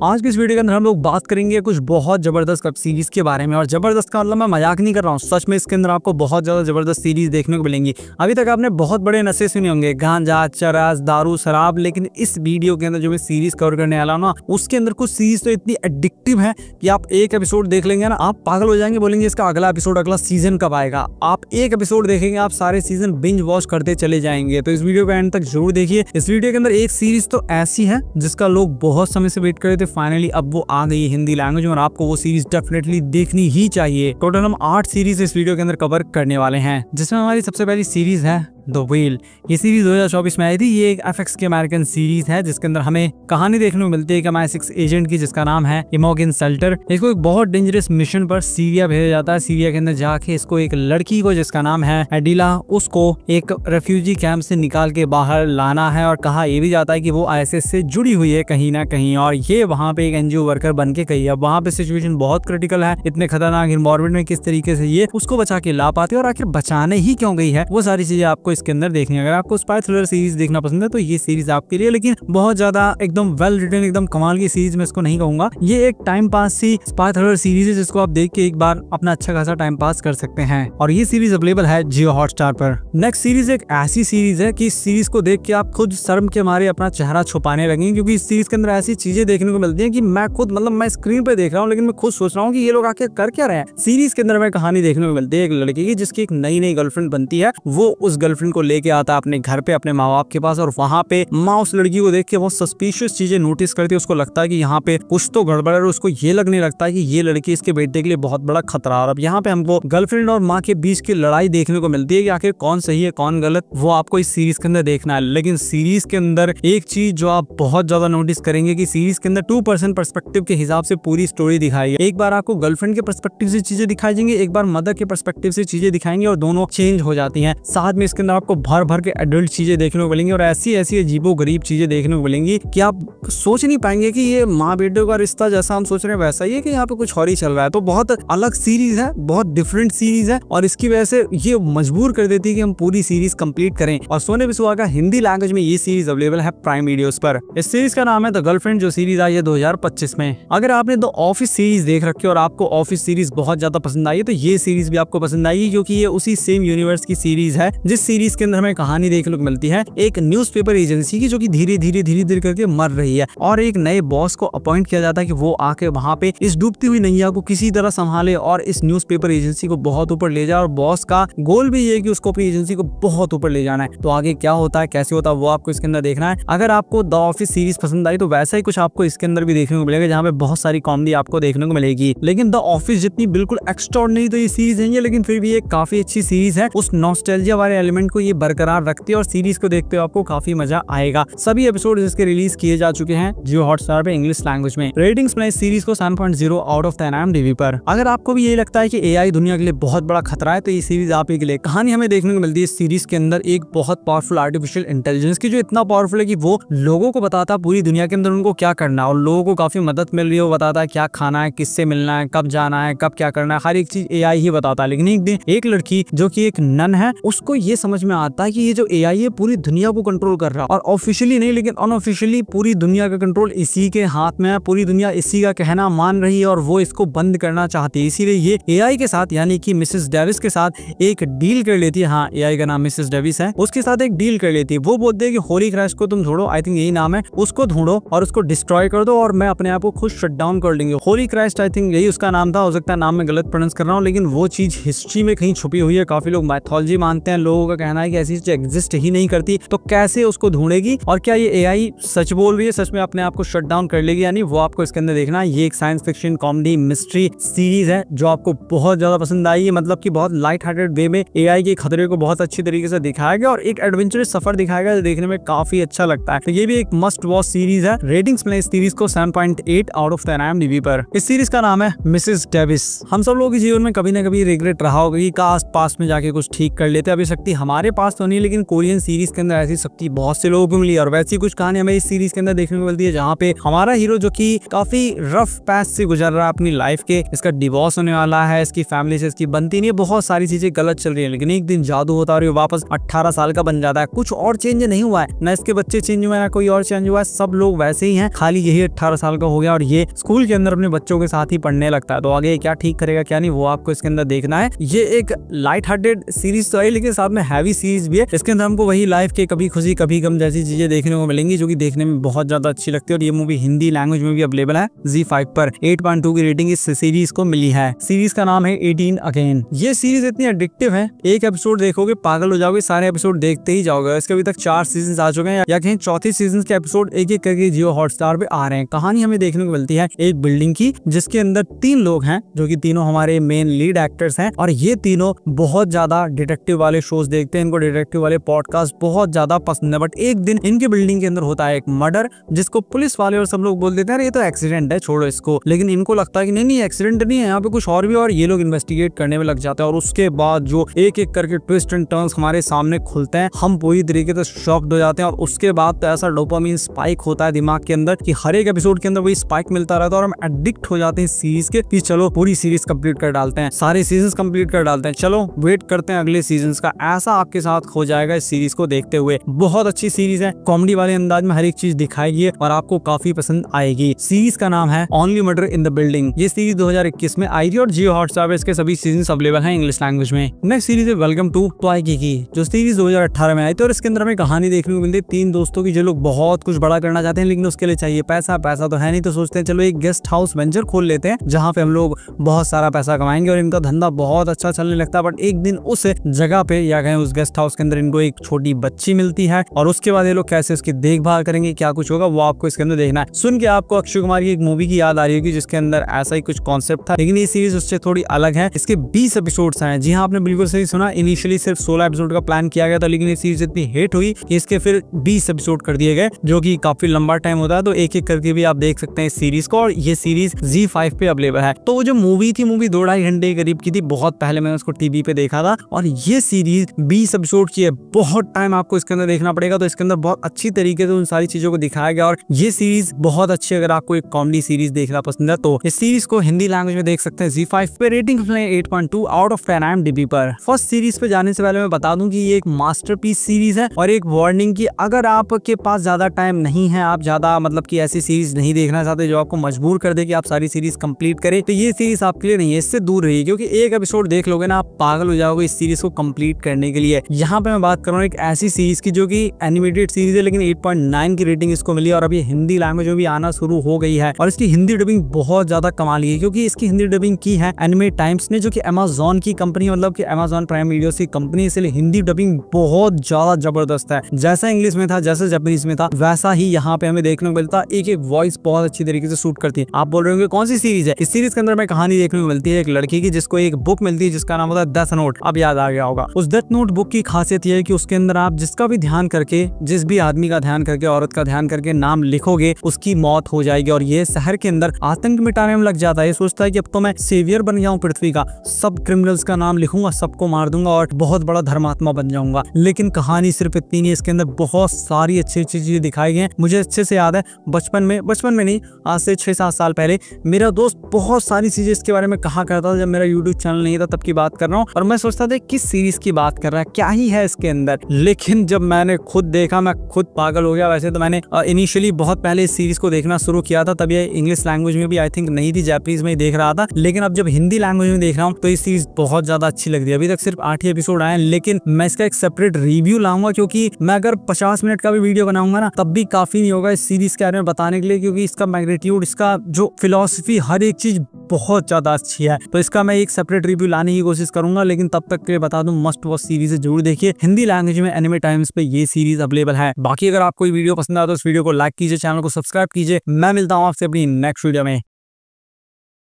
आज की इस वीडियो के अंदर हम लोग बात करेंगे कुछ बहुत जबरदस्त वेब सीरीज के बारे में। और जबरदस्त का मतलब मैं मजाक नहीं कर रहा हूँ, सच में इसके अंदर आपको बहुत ज्यादा जबरदस्त सीरीज देखने को मिलेंगी। अभी तक आपने बहुत बड़े नशे सुने होंगे, गांजा, चरस, दारू, शराब, लेकिन इस वीडियो के अंदर जो मैं सीरीज कवर करने वाला हूँ ना, उसके अंदर कुछ सीरीज तो इतनी एडिक्टिव है कि आप एक एपिसोड देख लेंगे ना, आप पागल हो जाएंगे, बोलेंगे इसका अगला एपिसोड, अगला सीजन कब आएगा। आप एक एपिसोड देखेंगे, आप सारे सीजन बिंज वॉच करते चले जाएंगे। तो इस वीडियो को एंड तक जरूर देखिए। इस वीडियो के अंदर एक सीरीज तो ऐसी है जिसका लोग बहुत समय से वेट कर रहे थे, फाइनली अब वो आ गई हिंदी लैंग्वेज में और आपको वो सीरीज डेफिनेटली देखनी ही चाहिए। टोटल हम 8 सीरीज इस वीडियो के अंदर कवर करने वाले हैं, जिसमें हमारी सबसे पहली सीरीज है द व्हेल। ये सीरीज 2024 में आई थी। ये एक FX की अमेरिकन सीरीज है जिसके अंदर हमें कहानी देखने को मिलती है एक MI6 एजेंट की, जिसका नाम है इमोगन सल्टर। इसको एक बहुत डेंजरस मिशन पर सीरिया भेजा जाता है। सीरिया के अंदर जाके इसको एक लड़की को, जिसका नाम है एडिला, उसको एक रेफ्यूजी कैंप से निकाल के बाहर लाना है। और कहा यह भी जाता है कि वो ISIS से जुड़ी हुई है कहीं ना कहीं, और ये वहाँ पे एक NGO वर्कर बन के गई है। वहाँ पे सिचुएशन बहुत क्रिटिकल है, इतने खतरनाक एनवायरनमेंट में किस तरीके से ये उसको बचा के ला पाती है और आखिर बचाने ही क्यों गई है, वो सारी चीजें आपको इसके अंदर देखनी है। अगर आपको स्पाई थ्रिलर सीरीज देखना पसंद है तो ये सीरीज आपके लिए, लेकिन बहुत ज्यादा एकदम वेल रिटन, एकदम कमाल की सीरीज मैं इसको नहीं कहूंगा। ये एक टाइम पास सी स्पाई थ्रिलर सीरीज है जिसको आप देख के एक बार अपना अच्छा खासा टाइम पास कर सकते हैं, और ये सीरीज अवेलेबल है जियो हॉटस्टार पर। नेक्स्ट सीरीज एक ऐसी सीरीज है कि इस सीरीज को देख के आप खुद शर्म के मारे अपना चेहरा छुपाने लगेंगे, क्योंकि इस सीरीज के अंदर ऐसी चीजें देखने को मिलती है कि मैं खुद, मतलब मैं स्क्रीन पे देख रहा हूँ लेकिन मैं खुद सोच रहा हूँ कि ये लोग आके कर क्या रहे हैं। सीरीज के अंदर में कहानी देखने को मिलती है एक लड़की की जिसकी एक नई गर्लफ्रेंड बनती है। वो उस गर्लफ्रेंड को लेके आता है अपने घर पे, अपने माँ बाप के पास, और वहाँ पे माँ उस लड़की को देख के बहुत सस्पिशियस चीजें नोटिस करती है। उसको लगता है कि यहाँ पे कुछ तो गड़बड़ है, और उसको ये लगने लगता है कि ये लड़की इसके बेटे के लिए बहुत बड़ा खतरा। और अब यहाँ पे हमको गर्लफ्रेंड और माँ के बीच की लड़ाई देखने को मिलती है कि आखिर कौन सही है कौन गलत, वो आपको इस सीरीज के अंदर देखना है। लेकिन सीरीज के अंदर एक चीज जो आप बहुत ज्यादा नोटिस करेंगे कि सीरीज के अंदर 2% पर्सपेक्टिव के हिसाब से पूरी स्टोरी दिखाई है। एक बार आपको गर्लफ्रेंड के पर्सपेक्टिव से चीजें दिखाई जाएंगी, एक बार मदर के पर्सपेक्टिव से चीजें दिखाएंगे, और दोनों चेंज हो जाती हैं। साथ में इसके अंदर आपको भर के एडल्ट चीजें देखने को मिलेंगी, और ऐसी अजीबो गरीब चीजें देखने को मिलेंगी कि आप सोच नहीं पाएंगे कि ये माँ बेटे का रिश्ता जैसा हम सोच रहे हैं वैसा ही है, कि यहाँ पे कुछ और ही चल रहा है। तो बहुत अलग सीरीज है, बहुत डिफरेंट सीरीज है, और इसकी वजह से ये मजबूर कर देती है कि हम पूरी सीरीज कंप्लीट करें। और सोने पे सुहागा हिंदी लैंग्वेज में ये सीरीज अवेलेबल है प्राइम वीडियोस पर। इस सीरीज का नाम है द गर्लफ्रेंड, जो सीरीज आई है 2025 में। अगर आपने द ऑफिस सीरीज देख रखी है और आपको ऑफिस सीरीज बहुत ज्यादा पसंद आई है तो ये सीरीज भी आपको पसंद आएगी, क्योंकि ये उसी सेम यूनिवर्स की सीरीज है जिस सीरीज के अंदर हमें कहानी देखने को मिलती है एक न्यूज़पेपर एजेंसी की, जो कि धीरे धीरे करके मर रही है, और एक नए बॉस को अपॉइंट किया जाता है कि वो आके वहां पे इस डूबती हुई नैया को किसी तरह संभाले और इस न्यूज़पेपर एजेंसी को बहुत ऊपर ले जाए। और बॉस का गोल भी ये है कि उसको अपनी एजेंसी को बहुत ऊपर ले जाना है। तो आगे क्या होता है, कैसे होता है, वो आपको इसके अंदर देखना है। अगर आपको द ऑफिस सीरीज पसंद आई तो वैसा ही कुछ आपको इसके अंदर भी देखने को मिलेगा, जहाँ पे बहुत सारी कॉमेडी आपको देखने को मिलेगी। लेकिन द ऑफिस जितनी बिल्कुल एक्स्ट्राऑर्डिनरी तो ये सीरीज नहीं है, लेकिन फिर भी एक काफी अच्छी सीरीज है। उस नॉस्टैल्जिया वाले एलिमेंट को ये बरकरार रखती है, और सीरीज को देखते हुए आपको काफी मजा आएगा। सभी एपिसोड इसके रिलीज किए जा चुके हैं जियो हॉटस्टार पे इंग्लिश लैंग्वेज में। रेटिंग्स में इस सीरीज को 7.0 आउट ऑफ 10 IMDb पर। अगर आपको भी यही लगता है कि AI दुनिया के लिए बहुत बड़ा खतरा है तो ये सीरीज आप ही के लिए। कहानी हमें देखने को मिलती है इस सीरीज के अंदर एक बहुत पावरफुल आर्टिफिशियल इंटेलिजेंस की, जो इतना पावरफुल है कि वो लोगों को बताता है पूरी दुनिया के अंदर उनको क्या करना है, और लोगों को काफी मदद मिल रही है। वो बताता है क्या खाना है, किससे मिलना है, कब जाना है, कब क्या करना है, हर एक चीज AI ही बताता है। लेकिन एक दिन एक लड़की जो कि एक नन है, उसको ये समझ में आता है कि ये जो AI है पूरी दुनिया को कंट्रोल कर रहा है, और ऑफिशियली नहीं लेकिन अनऑफिशियली पूरी दुनिया का कंट्रोल इसी के हाथ में है। पूरी दुनिया इसी का कहना मान रही है और वो इसको बंद करना चाहती है। इसीलिए ये AI के साथ, यानी कि मिसेस डेविस के साथ एक डील कर लेती है। हाँ, AI का नाम मिसेस डेविस है, उसके साथ एक डील कर लेती है। वो बोलते हैं कि होली क्रैश को तुम ढूंढो, आई थिंक यही नाम है, उसको ढूंढो और उसको डिस्ट्रॉय कर दो, और मैं अपने आप को खुद शट डाउन कर लेंगे। होली क्रैश आई थिंक यही उसका नाम था, हो सकता है नाम में गलत प्रोनाउंस कर रहा हूँ, लेकिन वो चीज हिस्ट्री में कहीं छुपी हुई है। काफी लोग माइथोलॉजी मानते हैं, लोगों का कहना है कि ऐसी चीज एग्जिस्ट ही नहीं करती, तो कैसे उसको ढूंढेगी, और क्या ये AI सच बोल रही है, सच में अपने आप को शट डाउन कर लेगी, यानी वो आपको इसके अंदर देखना है। ये एक science fiction comedy mystery series है जो आपको बहुत ज्यादा पसंद आई है। मतलब कि बहुत लाइट हार्टेड वे में AI के खतरे को बहुत अच्छी तरीके से दिखाया गया, और एक एडवेंचरस सफर दिखाया गया जो देखने में काफी अच्छा लगता है। तो ये भी एक मस्ट वॉच सीरीज है। रेटिंग्स में इस सीरीज को 7.8 आउट ऑफ 10 IMDb पर। इस सीरीज का नाम है मिसेस डेविस। हम सब लोगों के जीवन में कभी ना कभी रिग्रेट रहा होगा कि काश पास में जाके कुछ ठीक कर लेते। अभी शक्ति हमारे हमारे पास तो नहीं, लेकिन कोरियन सीरीज के अंदर ऐसी शक्ति बहुत से लोगों को मिली और वैसी कुछ कहानी हमें इस सीरीज के अंदर देखने को मिलती है, जहाँ पे हमारा हीरो जो कि काफी रफ पैच से गुजर रहा है अपनी लाइफ के, इसका डिवोर्स होने वाला है, इसकी फैमिली से इसकी बनती नहीं है, बहुत सारी चीजें गलत चल रही है, लेकिन एक दिन जादू होता है और ये वापस 18 साल का बन जाता है। कुछ और चेंज नहीं हुआ है, ना इसके बच्चे चेंज हुए, ना कोई और चेंज हुआ है, सब लोग वैसे ही हैं, खाली यही 18 साल का हो गया और ये स्कूल के अंदर अपने बच्चों के साथ ही पढ़ने लगता है। तो आगे क्या ठीक करेगा क्या नहीं, वो आपको इसके अंदर देखना है। ये एक लाइट हार्टेड सीरीज तो है, लेकिन साथ में हैवी सीरीज भी है। इसके अंदर हमको वही लाइफ के कभी खुशी कभी गम जैसी चीजें देखने को मिलेंगी, जो कि देखने में बहुत ज्यादा अच्छी लगती है। और ये मूवी हिंदी लैंग्वेज में भी अवेलेबल है, ZEE5 पर 8.2 की रेटिंग इस सीरीज को मिली है। सीरीज का नाम है 18 अगेन। ये सीरीज इतनी एडिक्टिव है, एक एपिसोड देखोगे पागल हो जाओगे, सारे एपिसोड देखते ही जाओगे। इसके अभी तक 4 सीजन आ चुके हैं, या कहीं चौथी सीजन के एपिसोड एक एक करके जियो हॉटस्टार पे आ रहे हैं। कहानी हमें देखने को मिलती है एक बिल्डिंग की, जिसके अंदर 3 लोग हैं, जो कि तीनों हमारे मेन लीड एक्टर्स हैं, और ये तीनों बहुत ज्यादा डिटेक्टिव वाले शोज देखते हैं, इनको डिटेक्टिव वाले पॉडकास्ट बहुत ज्यादा पसंद है। बट एक दिन इनके बिल्डिंग के अंदर होता है एक मर्डर, जिसको पुलिस वाले और सब लोग बोल देते हैं ये तो एक्सीडेंट है, छोड़ो इसको, लेकिन इनको लगता है कि नहीं एक्सीडेंट नहीं है, यहाँ पे कुछ और भी, और ये लोग इन्वेस्टिगेट करने में लग जाते हैं। और उसके बाद जो एक एक करके ट्विस्ट एंड टर्न्स हमारे सामने खुलते हैं, हम पूरी तरीके से शॉक्ड हो जाते हैं। और उसके बाद तो ऐसा डोपामिन स्पाइक होता है दिमाग के अंदर कि हर एक एपिसोड के अंदर वही स्पाइक मिलता रहता है, और हम एडिक्ट हो जाते हैं सीरीज के कि चलो पूरी सीरीज कंप्लीट कर डालते हैं, सारे सीजन कंप्लीट कर डालते हैं, चलो वेट करते हैं अगले सीजन का। ऐसा आपके साथ हो जाएगा इस सीरीज को देखते हुए। बहुत अच्छी सीरीज है, कॉमेडी वाले अंदाज में हर एक चीज दिखाएगी और आपको काफी पसंद आएगी। सीरीज का नाम है only murder in the building. ये सीरीज 2021 में आई थी और जियो हॉटस्टार पे इसके सभी सीजन अवेलेबल हैं इंग्लिश लैंग्वेज में। नेक्स्ट सीरीज है वेलकम टू टॉयकी, जो सीरीज 2018 में आई थी और इसके अंदर हमें कहानी देखने को मिलती है 3 दोस्तों की, जो लोग बहुत कुछ बड़ा करना चाहते हैं, लेकिन उसके लिए चाहिए पैसा। पैसा तो है नहीं, तो सोचते हैं चलो एक गेस्ट हाउस वेंचर खोल लेते हैं, जहाँ पे हम लोग बहुत सारा पैसा कमाएंगे और इनका धंधा बहुत अच्छा चलने लगता है। बट एक दिन उस जगह पे या कहीं उस गेस्ट हाउस के अंदर इनको एक छोटी बच्ची मिलती है, और उसके बाद ये लोग कैसे उसकी देखभाल करेंगे, क्या कुछ होगा, वो आपको इसके अंदर देखना है। सुन के आपको अक्षय कुमार की एक मूवी की याद आ रही होगी, जिसके अंदर ऐसा ही कुछ कॉन्सेप्ट था, लेकिन ये सीरीज उससे थोड़ी अलग है। इसके 20 एपिसोड्स हैं। जी हाँ, आपने बिल्कुल सही सुना, इनिशियली सिर्फ 16 एपिसोड का प्लान किया गया था, लेकिन ये सीरीज इतनी हिट हुई कि इसके फिर 20 एपिसोड कर दिए गए, जो कि काफी लंबा टाइम होता है। तो एक एक करके भी आप देख सकते हैं इस सीरीज को, और ये सीरीज ZEE5 पे अवेलेबल है। तो वो जो मूवी थी, मूवी 2-2.5 घंटे के करीब की थी, बहुत पहले मैंने उसको टीवी पे देखा था, और ये सीरीज 20 एपिसोड की है, बहुत टाइम आपको इसके अंदर देखना पड़ेगा। तो इसके अंदर बहुत अच्छी तरीके से उन सारी चीजों को दिखाया गया, और ये सीरीज बहुत अच्छी, अगर आपको एक कॉमेडी सीरीज देखना पसंद है तो इस सीरीज को हिंदी लैंग्वेज में देख सकते हैं। ZEE5 पे रेटिंग 8.2 आउट ऑफ 10 IMDb पर। फर्स्ट सीरीज पे जाने से पहले मैं बता दूं कि ये एक मास्टरपीस सीरीज है, और एक वार्निंग की अगर आपके पास ज्यादा टाइम नहीं है, आप ज्यादा मतलब कि ऐसी सीरीज नहीं देखना चाहते जो आपको मजबूर कर दे कि आप सारी सीरीज कंप्लीट करें, तो ये सीरीज आपके लिए नहीं है, इससे दूर रहिए, क्योंकि एक एपिसोड देख लोगे ना आप पागल हो जाओगे इस सीरीज को कंप्लीट करने के लिए। यहाँ पे मैं बात कर रहा हूँ एक ऐसी सीरीज की जो कि एनिमेटेड सीरीज है, लेकिन 8.9 की रेटिंग इसको मिली, और अभी हिंदी लैंग्वेज में भी आना शुरू हो गई है। और इसकी हिंदी डबिंग बहुत ज्यादा कमाल है, क्योंकि इसकी हिंदी डबिंग की है एनिमे टाइम्स ने, जो कि अमेज़न की कंपनी, मतलब कि अमेज़न प्राइम वीडियो की कंपनी, इसलिए हिंदी डबिंग बहुत ज्यादा जबरदस्त है। जैसा इंग्लिश में था, जैसा जापानीज में था, वैसा ही यहाँ पे हमें देखने को मिलता। एक एक वॉइस बहुत अच्छी तरीके से शूट करती है। आप बोल रहे होंगे कौन सी सीरीज है? इस सीरीज के अंदर हमें कहानी देखने को मिलती है एक लड़की की, जिसको एक बुक मिलती है जिसका नाम होता है डेथ नोट। अब याद आ गया होगा। उस डेथ नोट बुक की खासियत यह है कि उसके अंदर आप जिसका भी ध्यान करके, जिस भी आदमी का ध्यान करके, औरत का ध्यान करके नाम लिखोगे, उसकी मौत हो जाएगी। और ये शहर के अंदर आतंक मिटाने में लग जाता है। ये सोचता है कि अब तो मैं सेवियर बन जाऊं पृथ्वी का, सब क्रिमिनल्स का नाम लिखूंगा, सबको मार दूंगा और बहुत बड़ा धर्मात्मा बन जाऊंगा। लेकिन कहानी सिर्फ इतनी नहीं, इसके अंदर बहुत सारी अच्छी अच्छी चीजें दिखाई गई हैं। मुझे अच्छे से याद है, बचपन में नहीं, आज से 6-7 साल पहले मेरा दोस्त बहुत सारी चीजें इसके बारे में कहा करता था, जब मेरा यूट्यूब चैनल नहीं था तब की बात कर रहा हूँ। और मैं सोचता था किस सीरीज की बात कर रहा है, क्या ही है इसके अंदर। लेकिन जब मैंने खुद देखा, मैं खुद पागल हो गया। वैसे तो मैंने इनिशियली बहुत पहले इस सीरीज को देखना शुरू किया था, तब ये इंग्लिश लैंग्वेज में भी आई थिंक नहीं थी, जापानीज में ही देख रहा था। लेकिन अब जब हिंदी लैंग्वेज में देख रहा हूँ तो ये सीरीज बहुत ज्यादा अच्छी लग रही है। अभी तक सिर्फ 8 ही एपिसोड आए हैं, लेकिन मैं इसका एक सेपरेट रिव्यू लाऊंगा, क्योंकि मैं अगर 50 मिनट का भी वीडियो बनाऊंगा ना, तब भी काफी नहीं होगा इस सीरीज के बारे में बताने के लिए, क्योंकि इसका मैग्नीट्यूड, इसका जो फिलॉसफी, हर एक चीज बहुत ज्यादा अच्छी है। तो इसका मैं एक सेपरेट रिव्यू लाने की कोशिश करूंगा। लेकिन तब तक के बता दूं, मस्ट वॉच सीरीज जरूर देखिए। हिंदी लैंग्वेज में एनिमे टाइम्स पे ये सीरीज अवेलेबल है। बाकी अगर आपको वीडियो पसंद आया तो इस वीडियो को लाइक कीजिए, चैनल को सब्सक्राइब कीजिए। मैं मिलता हूँ आपसे अपनी नेक्स्ट वीडियो में।